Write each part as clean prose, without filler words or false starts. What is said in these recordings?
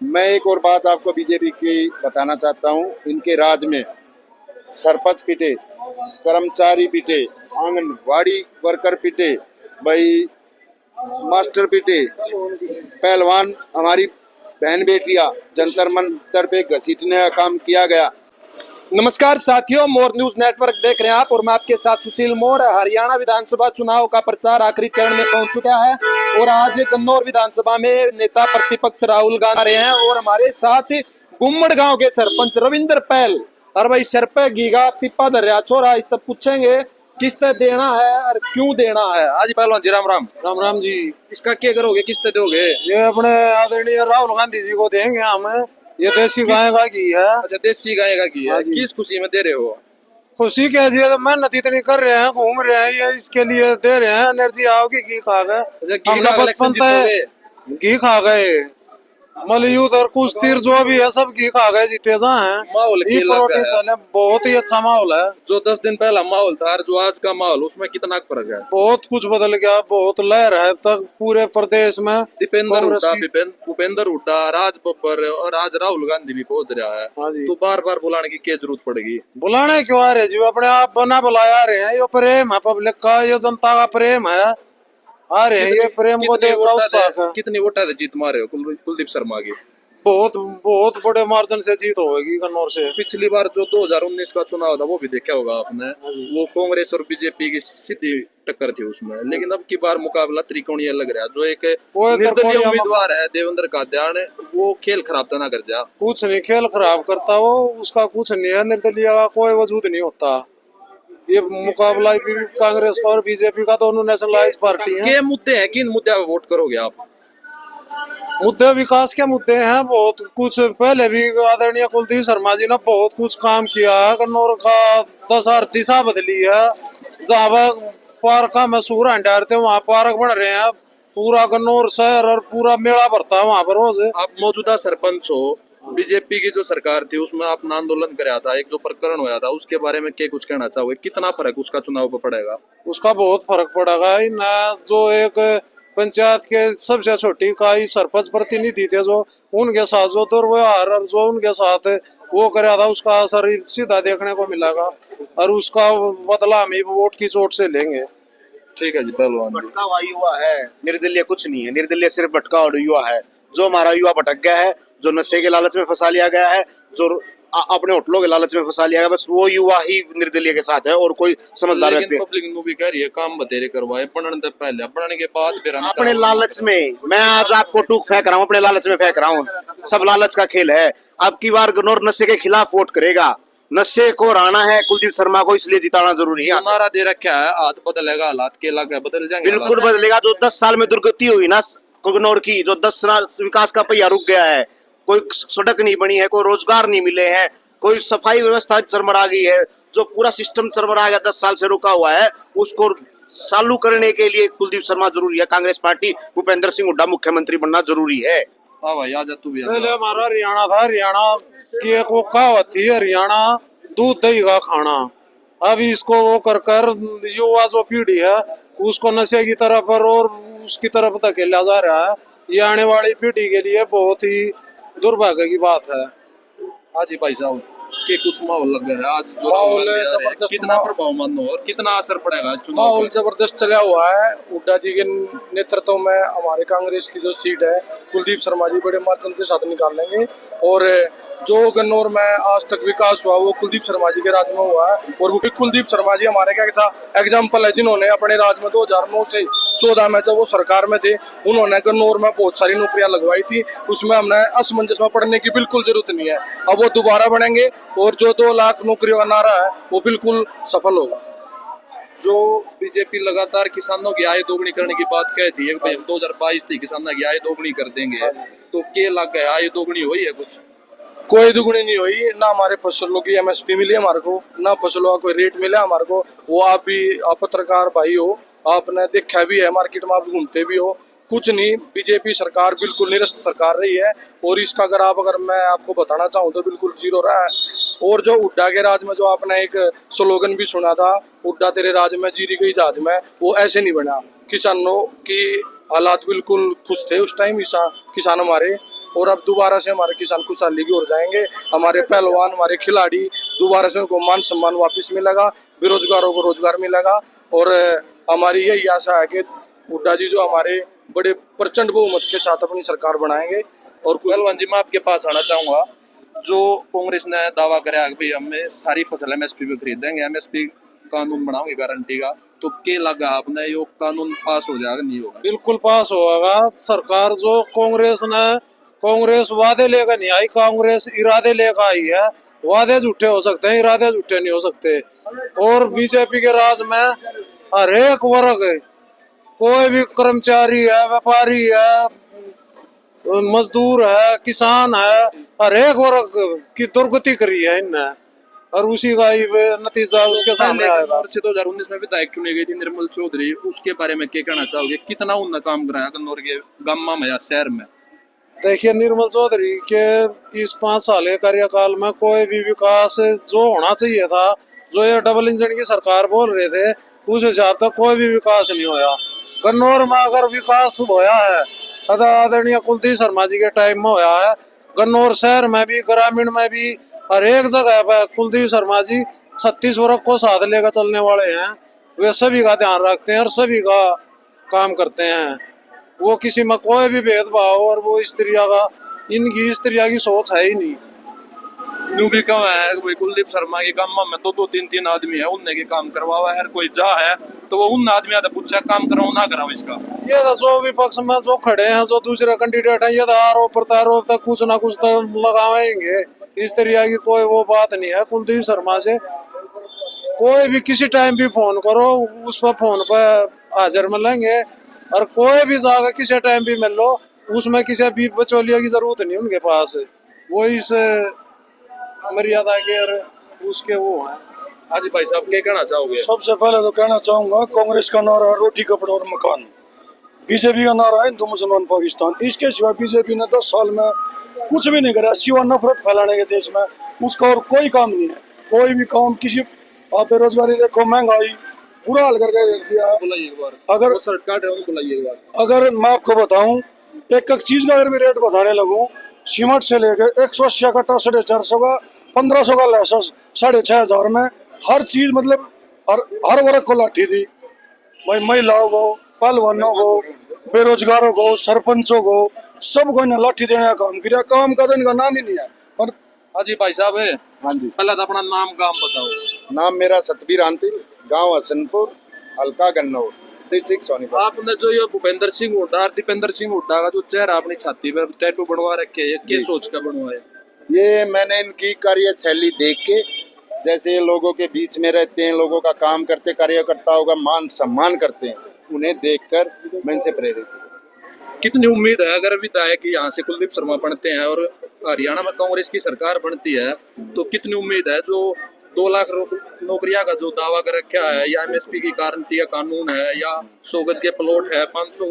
मैं एक और बात आपको बीजेपी की बताना चाहता हूँ। इनके राज में सरपंच पिटे, कर्मचारी पिटे, आंगनवाड़ी वर्कर पिटे, भाई मास्टर पिटे, पहलवान हमारी बहन बेटियां जंतर मंतर पे घसीटने का काम किया गया। नमस्कार साथियों, मोर न्यूज नेटवर्क देख रहे हैं आप और मैं आपके साथ सुशील मोर। हरियाणा विधानसभा चुनाव का प्रचार आखिरी चरण में पहुंच चुका है और आज गन्नौर विधानसभा में नेता प्रतिपक्ष राहुल गांधी आ रहे हैं और हमारे साथ गुम्मड़ गांव के सरपंच रविंद्र पहल। और भाई सर पे गीगा पिपा दरिया छोरा, इस तक पूछेंगे किस्त देना है और क्यों देना है। आज पहलवान जी राम राम। राम राम जी। इसका क्या करोगे, किस्त दोगे? ये अपने आदरणीय राहुल गांधी जी को देंगे हम। ये देसी गाय का घी है। अच्छा, देसी गाय का घी है। किस खुशी में दे रहे हो? खुशी क्या जी, मेहनत इतनी कर रहे हैं, घूम रहे हैं, ये इसके लिए दे रहे हैं। एनर्जी आओगी, घी खा गए। हमने बचपन से घी खा गए। मलयूद और कुश्तीर जो भी है सब घी खा गए, जीते जा है। माहौल प्रोटीन चले, बहुत ही अच्छा माहौल है। जो 10 दिन पहला माहौल था और जो आज का माहौल, उसमें कितना फर्क है? बहुत कुछ बदल गया, बहुत लहर है अब तक पूरे प्रदेश में। दीपेंद्र हुड्डा, भूपेंद्र हुड्डा, राज बब्बर और आज राहुल गांधी भी पहुंच रहा है। तो बार बार बुलाने की क्या जरूरत पड़ेगी? बुलाने क्यों आ रहे जी, अपने आप बना बुलाया रहे हैं। ये प्रेम है पब्लिक का, ये जनता का प्रेम है। आ रहे हैं ये प्रेम को देखना उत्साह। कितनी वोटा जीत मारे हो कुलदीप शर्मा की? बहुत बहुत बड़े मार्जिन से जीत होगी कन्नौर से। पिछली बार जो 2019 का चुनाव था वो भी देखा होगा आपने, वो कांग्रेस और बीजेपी की सीधी टक्कर थी उसमें। लेकिन अब की बार मुकाबला त्रिकोणीय लग रहा है। जो एक निर्दलीय उम्मीदवार है देवेंद्र कात्यायन, वो खेल खराब तो ना कर जा। कुछ नहीं खेल खराब करता वो, उसका कुछ नहीं है। निर्दलीय का कोई वजूद नहीं होता। ये मुकाबला भी कांग्रेस का और बीजेपी का, दोनों नेशनलाइज पार्टी है। क्या मुद्दे हैं, किन मुद्दे पर वोट करोगे आप? मुद्दे विकास के मुद्दे हैं बहुत कुछ। पहले भी आदरणीय कुलदीप शर्मा जी ने बहुत कुछ काम किया है। कन्नौर का 10 दिशा बदली है। जहाँ पार्क का मशहूर अंडार थे, वहाँ पार्क बन रहे हैं। पूरा कन्नौर शहर और पूरा मेला भरता है वहाँ पर रोज। आप मौजूदा सरपंच हो, बीजेपी की जो सरकार थी उसमें आपने आंदोलन कराया था, एक जो प्रकरण होया था उसके बारे में क्या कुछ कहना चाहोगे? कितना फर्क उसका चुनाव पर पड़ेगा? उसका बहुत फर्क पड़ेगा। जो एक पंचायत के सबसे छोटी इकाई सरपंच प्रतिनिधि थे, जो उनके साथ जो दुर्व्यवहार और जो उनके साथ वो कराया था, उसका असर सीधा देखने को मिलेगा और उसका बदला हम वोट की चोट से लेंगे। ठीक है जी पहलवान जी। भटका हुआ युवा है, निर्दलीय कुछ नहीं है। निर्दलीय सिर्फ भटका हुआ युवा है। जो हमारा युवा भटक गया है, जो नशे के लालच में फंसा लिया गया है, जो अपने होटलों के लालच में फंसा लिया गया, बस वो युवा ही निर्दलीय के साथ है और कोई समझदार व्यक्ति। पब्लिक नु भी कह रही है काम बतेरे करवाए, बनने से पहले बनने के बाद फिर अपने लालच में। मैं आज आपको टूक फेंक रहा हूँ, अपने लालच में फेंक रहा हूँ। सब लालच का खेल है। अब की बार गन्नौर नशे के खिलाफ वोट करेगा। नशे को हराना है कुलदीप शर्मा को, इसलिए जिताना जरूरी है। नारा दे रखा है, हाथ बदलेगा हालात के लगा बदल जाएंगे। बिल्कुल बदलेगा। जो 10 साल में दुर्गति हुई ना गन्नौर की, जो 10 साल विकास का पहिया रुक गया है, कोई सड़क नहीं बनी है, कोई रोजगार नहीं मिले हैं, कोई सफाई व्यवस्था चरमरा गई है, जो पूरा सिस्टम चरमरा गया 10 साल से रुका हुआ है, उसको चालू करने के लिए कुलदीप शर्मा जरूरी है। कांग्रेस पार्टी, भूपेंद्र सिंह हुड्डा मुख्यमंत्री बनना जरूरी है। हाँ भाई, आजा तू भी। पहले हमारा हरियाणा था, हरियाणा की एक वो कहावत थी, हरियाणा दूध दही का खाना। अब इसको वो कर युवा जो पीढ़ी है उसको नशे की तरफ और उसकी तरफ धकेला जा रहा है। ये आने वाली पीढ़ी के लिए बहुत ही दुर्भाग्य की बात है। हाँ जी भाई साहब, के कुछ माहौल लग गया है आज जो माहौल जबरदस्त। कितना प्रभाव मानो और कितना असर पड़ेगा? माहौल जबरदस्त चला हुआ है। हुड्डा जी के नेतृत्व में हमारे कांग्रेस की जो सीट है, कुलदीप शर्मा जी बड़े मार्जिन के साथ निकाल लेंगे। और जो गन्नौर में आज तक विकास हुआ वो कुलदीप शर्मा जी के राज में हुआ है। और वो कुलदीप शर्मा जी हमारे क्या एग्जाम्पल है, जिन्होंने अपने राज में 2009 से 14 में जब वो सरकार में थे, उन्होंने गन्नौर में बहुत सारी नौकरियां लगवाई थी। उसमें हमने असमंजस में पढ़ने की बिल्कुल जरूरत नहीं है। अब वो दोबारा बढ़ेंगे और जो 2 लाख नौकरियों का नारा है वो बिल्कुल सफल होगा। जो बीजेपी लगातार किसानों की आय दोगुनी करने की बात कहती है, 2022 थी किसानों की आय दोगुनी कर देंगे, तो क्या लग है आय दोगुनी हुई है? कुछ कोई दुगुनी नहीं हुई। ना हमारे फसलों की एमएसपी मिली हमारे को, ना फसलों का कोई रेट मिला हमारे को। वो आप भी, आप पत्रकार भाई हो, आपने देखा भी है, मार्केट में आप घूमते भी हो। कुछ नहीं, बीजेपी सरकार बिल्कुल निरस्त सरकार रही है। और इसका अगर मैं आपको बताना चाहूँ तो बिल्कुल जीरो रहा है। और जो हुड्डा के राज में जो आपने एक स्लोगन भी सुना था, हुड्डा तेरे राज में जीरी गई जहाज में, वो ऐसे नहीं बना। किसानों की हालात बिल्कुल खुश थे उस टाइम किसान हमारे। और अब दोबारा से हमारे किसान खुशहाली की ओर जाएंगे। हमारे पहलवान, हमारे खिलाड़ी, दोबारा से उनको मान सम्मान वापस मिलेगा, बेरोजगारों को रोजगार मिलेगा। और हमारी यही आशा है कि हुड्डा जी जो हमारे बड़े प्रचंड बहुमत के साथ अपनी सरकार बनाएंगे। और पहलवान जी मैं आपके पास आना चाहूंगा, जो कांग्रेस ने दावा कराया कि भाई हमें सारी फसल एमएसपी पे खरीदेंगे, एमएसपी कानून बनाओगे गारंटी का, तो क्या लगा आपने ये कानून पास हो जाएगा नहीं होगा? बिल्कुल पास होगा। सरकार जो कांग्रेस वादे लेकर नहीं आई, कांग्रेस इरादे लेकर आई है। वादे झूठे हो सकते हैं, इरादे झूठे नहीं हो सकते। और बीजेपी के राज में हर एक वर्ग, कोई भी कर्मचारी है, व्यापारी है, मजदूर है, किसान है, हर एक वर्ग की दुर्गति करी है इनने, और उसी का ही नतीजा उसके सामने आएगा। 2019 में विधायक चुनी गई थी निर्मल चौधरी, उसके बारे में क्या कहना चाहोगे? कितना उन्होंने काम कराया कन्नौर के गामा में या शहर में? देखिए, निर्मल चौधरी के इस 5 साल के कार्यकाल में कोई भी विकास जो होना चाहिए था, जो ये डबल इंजन की सरकार बोल रहे थे, उस हिसाब तक कोई भी विकास नहीं होया। कन्नौर में अगर विकास होया है आदरणीय कुलदीप शर्मा जी के टाइम में होया है। कन्नौर शहर में भी, ग्रामीण में भी, हर एक जगह पर कुलदीप शर्मा जी 36 वर्ग को साथ लेकर चलने वाले हैं। वे सभी का ध्यान रखते हैं और सभी का काम करते हैं। वो किसी में कोई भी भेदभाव, और वो स्त्रिया का, इनकी स्त्रिया की सोच है ही नहीं। न्यू भी कम है भाई कुलदीप शर्मा के गामा में 2-2 3-3 आदमी है, उनने के काम करवावा है। हर कोई जा है तो वो उन आदमी आते पूछा काम कराओ ना कराओ इसका। ये तो जो विपक्ष में जो खड़े हैं, जो दूसरे कैंडिडेट हैं, ये तो आरोप प्रत्यारोप तक कुछ ना कुछ तो लगाएंगे। इस तरह की कोई वो बात नहीं है। कुलदीप शर्मा से कोई भी किसी टाइम भी फोन करो, उस पर फोन पर हाजिर मिलेंगे, और कोई भी जाकर किसी टाइम भी मिल लो, उसमें किसी भी बचौलिया की जरूरत नहीं उनके पास। वो इस मर्यादा के और उसके वो हैं। हाजी भाई साहब क्या कहना चाहोगे? सबसे पहले तो कहना चाहूंगा, कांग्रेस का नारा है रोटी कपड़ा और मकान, बीजेपी का नारा है हिंदू मुसलमान पाकिस्तान। इसके सिवा बीजेपी ने 10 साल में कुछ भी नहीं करा, सिवा नफरत फैलाने के देश में। उसका और कोई काम नहीं है। कोई भी काम किसी, आप बेरोजगारी देखो, महंगाई बुरा हाल करके रख दिया है। बुलाइए एक बार, अगर सर काट रहे हो, बुलाइए एक बार। अगर मैं आपको बताऊं, एक एक चीज का अगर मैं रेट बताने लगूं, सीमेंट से लेके 180 का कट्टा, 450 का, 1500 का लाइसेंस, 6500 में हर चीज, मतलब हर वर्ग को लाठी दी भाई। महिलाओं को, पहलवानों को, बेरोजगारों को, सरपंचों को, सबको इन्हें लाठी देने का काम किया। काम का तो इनका नाम ही नहीं है। और हाजी भाई साहब है, हाँ जी, पहले तो अपना नाम काम बताओ। नाम मेरा सतबीर आंतिल, गांव हसनपुर, हल्का गन्नौर, डिस्ट्रिक्ट सोनीपत। आपने जो ये भूपेंद्र सिंह हुड्डा, दीपेंद्र सिंह हुड्डा का जो चेहरा अपनी छाती पर टैटू बनवा रखे है, क्या सोच का बनवाया? ये मैंने इनकी कार्यशैली देख के, जैसे ये लोगों के बीच में रहते हैं, लोगों का काम करते, कार्यकर्ताओं का मान सम्मान करते हैं, उन्हें देखकर मैं इनसे प्रेरित हूँ। कितनी उम्मीद है अगर विधायक यहाँ से कुलदीप शर्मा बनते हैं और हरियाणा में कांग्रेस की सरकार बनती है, तो कितनी उम्मीद है जो 2 लाख नौकरियां का जो दावा कर रखा है, या एमएसपी की गारंटी का कानून है, या 100 गज के प्लॉट है, 500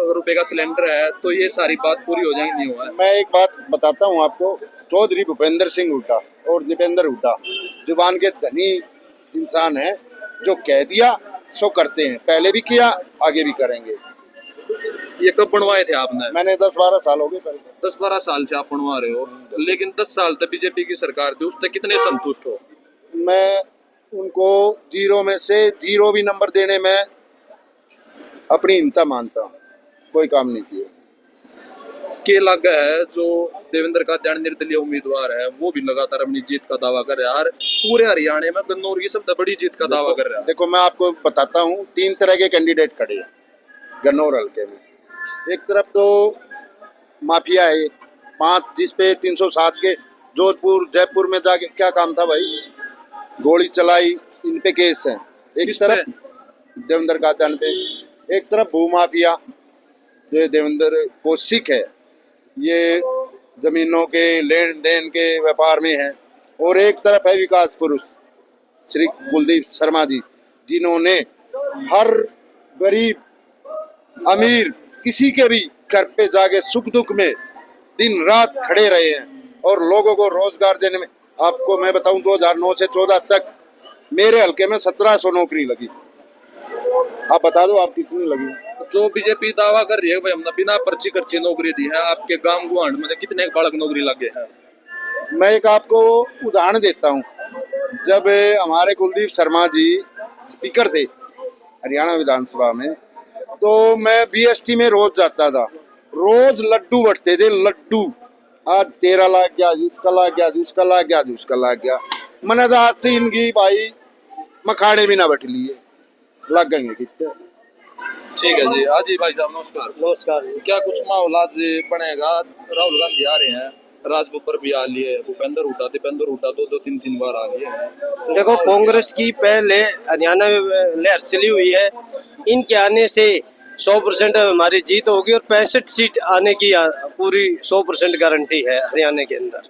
रुपए का सिलेंडर है, तो ये सारी बात पूरी हो जाएगी नहीं हुआ है? मैं एक बात बताता हूँ आपको, चौधरी भूपेंद्र सिंह हुड्डा और दीपेंद्र हुड्डा जुबान के धनी इंसान हैं, जो कह दिया सो करते हैं। पहले भी किया, आगे भी करेंगे। ये कब बनवाए थे आपने? मैंने 10-12 साल हो गए पहले। 10-12 साल से आप बनवा रहे हो, लेकिन 10 साल तक बीजेपी की सरकार थी, उससे कितने संतुष्ट हो? मैं उनको 0 में से 0 भी नंबर देने में अपनी हिंता मानता हूँ। कोई काम नहीं किया। के लगा है जो देवेंद्र का ध्यान निर्दलीय उम्मीदवार है, वो भी लगातार अपनी जीत का दावा कर रहा है, और पूरे हरियाणा में गन्नौर की सबसे बड़ी जीत का दावा कर रहा है। देखो, मैं आपको बताता हूँ, 3 तरह के कैंडिडेट खड़े हैं गन्नौर हल्के में। एक तरफ तो माफिया है 5, जिसपे 307 के जोधपुर जयपुर में जाके क्या काम था भाई, गोली चलाई, इन पे केस है। एक तरफ देवेंद्र कादन पे, एक तरफ भू माफिया जो देवेंद्र को सिख है, ये जमीनों के लेन देन के व्यापार में है। और एक तरफ है विकास पुरुष श्री कुलदीप शर्मा जी, जिन्होंने हर गरीब अमीर किसी के भी घर पे जाके सुख दुख में दिन रात खड़े रहे हैं, और लोगों को रोजगार देने में। आपको मैं बताऊं, 2009 से 14 तक मेरे हल्के में 1700 नौकरी लगी। आप बता दो आप कितनी लगी? जो बीजेपी दावा कर रही है भाई हमने बिना पर्ची खर्ची नौकरी दी है, आपके गांव गुआंढ में कितने बालक नौकरी लगे हैं? मैं एक आपको उदाहरण देता हूँ। जब हमारे कुलदीप शर्मा जी स्पीकर थे हरियाणा विधानसभा में, तो मैं बीएसटी में रोज जाता था। रोज लड्डू बंटते थे, लड्डू। आज 13 लाख गया, जिसका लाख गया, जिसका लाख गया, जिसका लाख गया। मैंने तो आज तो इनकी भाई मखाने भी ना बट लिए, लग गए कितने। ठीक है जी। हाँ जी भाई साहब नमस्कार। नमस्कार जी। क्या कुछ माहौल आज बनेगा? राहुल गांधी आ रहे हैं, राज बब्बर भी आ लिए, भूपेंद्र हुड्डा दीपेंद्र हुड्डा दो तीन बार आ गए हैं। देखो, कांग्रेस की पहले हरियाणा में लहर चली हुई है। इनके आने से 100% हमारी जीत होगी और 65 सीट आने की पूरी 100% गारंटी है हरियाणा के अंदर।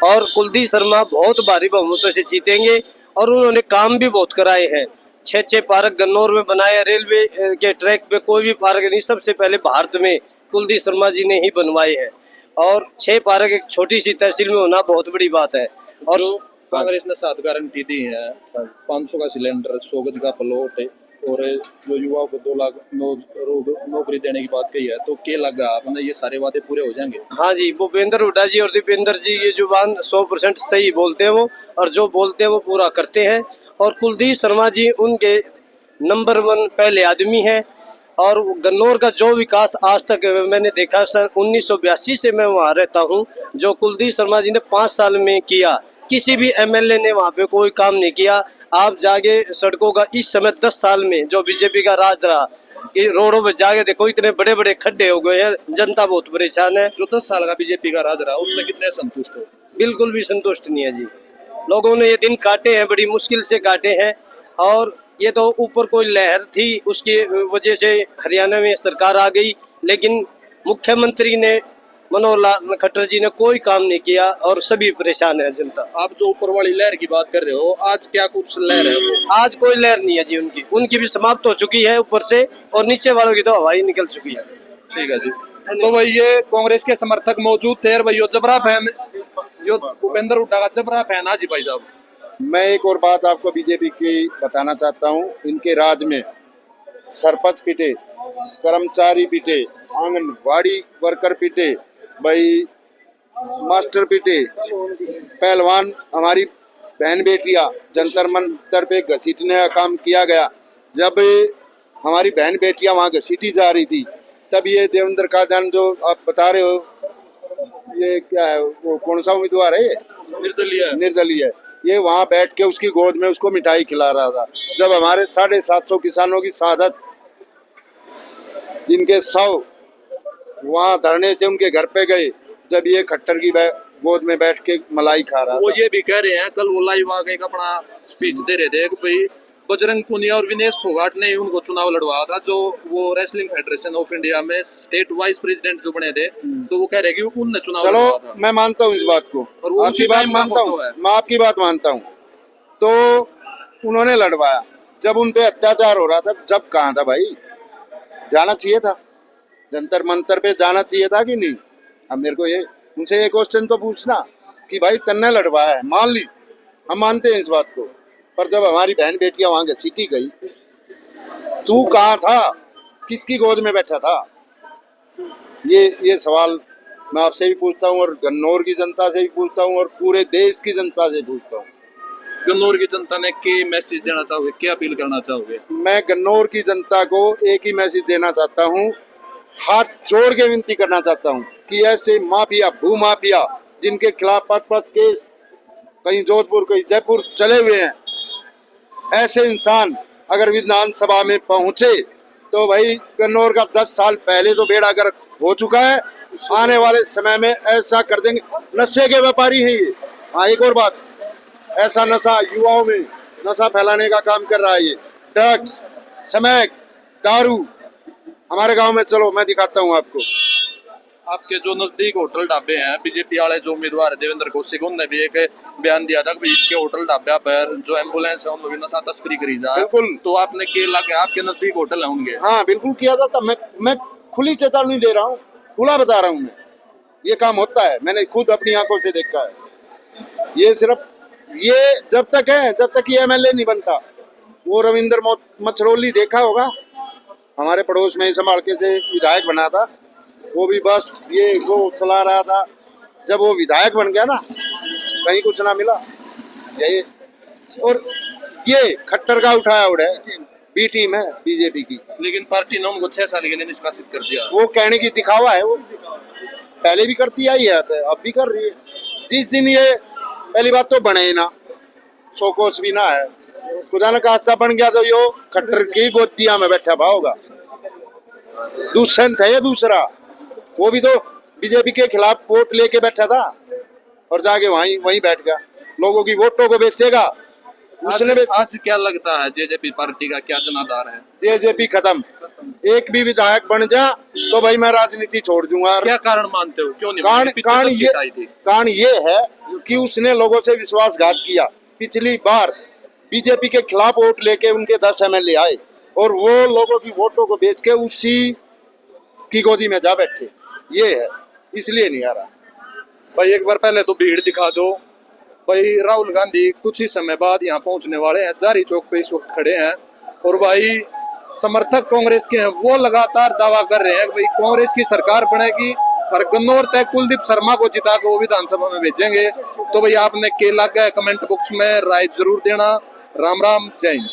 और कुलदीप शर्मा बहुत भारी बहुमतों से जीतेंगे और उन्होंने काम भी बहुत कराए हैं। 6 पार्क गन्नौर में बनाए, रेलवे के ट्रैक पे कोई भी पार्क नहीं, सबसे पहले भारत में कुलदीप शर्मा जी ने ही बनवाए हैं। और 6 पार्क एक छोटी सी तहसील में होना बहुत बड़ी बात है। और कांग्रेस ने 7 गारंटी दी है, 500 का सिलेंडर, 100 गज का प्लॉट, और जो युवाओं को 2 लाख नौकरी देने की बात कही है, तो क्या लगा आपने ये सारे वादे पूरे हो जाएंगे? हाँ जी, भूपेंद्र हुड्डा जी और दीपेंद्र जी ये जुबान 100% सही बोलते हैं वो, और जो बोलते हैं वो पूरा करते हैं। और कुलदीप शर्मा जी उनके नंबर 1 पहले आदमी हैं। और गन्नौर का जो विकास आज तक मैंने देखा, सर 1982 से मैं वहाँ रहता हूँ, जो कुलदीप शर्मा जी ने 5 साल में किया, किसी भी एमएलए ने वहाँ पे कोई काम नहीं किया। आप जाके सड़कों का इस समय 10 साल में जो बीजेपी का राज रहा, रोडों पे जाके देखो इतने बड़े बड़े खड्डे हो गए हैं, जनता बहुत परेशान है। जो 10 साल का बीजेपी का राज रहा उसमें कितने संतुष्ट हो? बिल्कुल भी संतुष्ट नहीं है जी। लोगों ने ये दिन काटे हैं, बड़ी मुश्किल से काटे हैं। और ये तो ऊपर कोई लहर थी, उसकी वजह से हरियाणा में सरकार आ गई, लेकिन मुख्यमंत्री ने मनोहर लाल खट्टर जी ने कोई काम नहीं किया और सभी परेशान है जनता। आप जो ऊपर वाली लहर की बात कर रहे हो, आज क्या कुछ लहर है वो? आज कोई लहर नहीं है जी, उनकी भी समाप्त हो चुकी है ऊपर से, और नीचे वालों की तो हवा ही निकल चुकी है। ठीक है जी। तो भाई ये कांग्रेस के समर्थक मौजूद थे, और भाई यो जबरा फैन, यो भूपेंद्र हुड्डा का जबरा फैन। हाँ जी भाई साहब। मैं एक और बात आपको बीजेपी की बताना चाहता हूँ। इनके राज में सरपंच पिटे, कर्मचारी पिटे, आंगनवाड़ी वर्कर पिटे, भाई मास्टर पिटे, पहलवान, हमारी बहन बेटियां जंतर मंतर पे घसीटने का काम किया गया। जब हमारी बहन बेटियां वहाँ घसीटी जा रही थी, तब ये देवेंद्र कादयान जो आप बता रहे हो, ये क्या है, वो कौन सा उम्मीदवार है? निर्दलीय है। ये वहाँ बैठ के उसकी गोद में उसको मिठाई खिला रहा था। जब हमारे 750 किसानों की शहादत, जिनके 100 वहाँ धरने से उनके घर पे गए, जब ये खट्टर की गोद में बैठ के मलाई खा रहा वो था। ये भी कह रहे हैं, कल वो लाइव आ गए अपना स्पीच दे रहे थे कि भाई बजरंग पुनिया और विनेश फोगाट ने उनको चुनाव लड़वाया था, जो वो रेसलिंग फेडरेशन ऑफ इंडिया में स्टेट वाइस प्रेसिडेंट जो बने थे, तो वो कह रहे कि उनने चुनाव लड़वाया था। चलो मैं मानता हूँ इस बात को, और वो आपकी बात मानता हूँ, मैं आपकी बात मानता हूँ। तो उन्होंने लड़वाया, जब उन पे अत्याचार हो रहा था, जब कहाँ था भाई? जाना चाहिए था, जंतर मंतर पे जाना चाहिए था कि नहीं? अब मेरे को ये उनसे ये क्वेश्चन तो पूछना कि भाई तन्ने लड़वाया है, मान ली, हम मानते हैं इस बात को, पर जब हमारी बहन बेटियां वहां घसीटी गई, तू कहाँ था? किसकी गोद में बैठा था? ये सवाल मैं आपसे भी पूछता हूँ, और गन्नौर की जनता से भी पूछता हूँ, और पूरे देश की जनता से पूछता हूँ। गन्नौर की जनता ने क्या मैसेज देना चाहोगे, क्या अपील करना चाहोगे? मैं गन्नौर की जनता को एक ही मैसेज देना चाहता हूँ, हाथ जोड़ के विनती करना चाहता हूँ कि ऐसे माफिया, भूमाफिया, जिनके खिलाफ 5-5 केस कहीं जोधपुर कहीं जयपुर चले हुए हैं, ऐसे इंसान अगर विधानसभा में पहुंचे तो भाई गन्नौर का 10 साल पहले तो बेड़ा गर्क हो चुका है, आने वाले समय में ऐसा कर देंगे। नशे के व्यापारी हैं ये। हाँ, एक और बात, ऐसा नशा युवाओं में नशा फैलाने का काम कर रहा है ये, ड्रग्स, स्मैक, दारू। हमारे गांव में चलो, मैं दिखाता हूँ आपको। आपके जो नजदीक होटल ढाबे हैं, बीजेपी वाले जो उम्मीदवार है देवेंद्र कौशिक, उन्होंने भी एक बयान दिया था कि इसके होटल ढाबे पर जो एम्बुलेंस है उनमें भी नशा तस्करी करी जा। बिल्कुल। तो आपने के लगे आपके नजदीक होटल है उनके? हाँ बिल्कुल किया जाता। मैं खुली चेतावनी दे रहा हूँ, खुला बता रहा हूँ, मैं ये काम होता है, मैंने खुद अपनी आंखों से देखा है। ये सिर्फ ये जब तक है, जब तक ये एमएलए नहीं बनता। वो रविंद्र मछरौली देखा होगा, हमारे पड़ोस में ही समालके से विधायक बना था, वो भी बस ये वो चला रहा था। जब वो विधायक बन गया ना, कहीं कुछ ना मिला। यही और ये खट्टर का उठाया उड़ा है, बी टीम है बीजेपी की। लेकिन पार्टी ने उनको 6 साल के लिए निष्कासित कर दिया। वो कहने की दिखावा है, वो पहले भी करती आई है, तो अब भी कर रही है। जिस दिन ये पहली बात तो बने ही ना, शोकोस भी ना है, खुदा न खास्ता बन गया तो यो खट्टर की गोदिया में बैठा हुआ होगा। दुष्यंत है ये दूसरा, वो भी तो बीजेपी के खिलाफ वोट लेके बैठा था और जाके वहीं बैठ गया, लोगों की वोटों को बेचेगा। उसने आज क्या लगता है जेजेपी पार्टी का क्या जनाधार है? जेजेपी खत्म, एक भी विधायक बन जा तो भाई मैं राजनीति छोड़ दूंगा। क्या कारण मानते हो, क्यों नहीं बनी? पीछे तो सीट आई थी। कारण ये है कि उसने लोगों से विश्वासघात किया। पिछली बार बीजेपी के खिलाफ वोट लेके उनके 10 एमएलए आए और वो लोगों की वोटों को बेच के उसी की गोदी में जा बैठे। ये है, इसलिए नहीं आ रहा। भाई एक बार पहले तो भीड़ दिखा दो। भाई राहुल गांधी कुछ ही समय बाद यहाँ पहुंचने वाले हैं, जारी चौक पे इस वक्त खड़े हैं और भाई समर्थक कांग्रेस के हैं, वो लगातार दावा कर रहे हैं कि भाई कांग्रेस की सरकार बनेगी और गन्नौर तक कुलदीप शर्मा को जिता के वो विधानसभा में भेजेंगे। तो भाई आपने क्या लगा है, कमेंट बॉक्स में राय जरूर देना। राम राम, जय हिंद।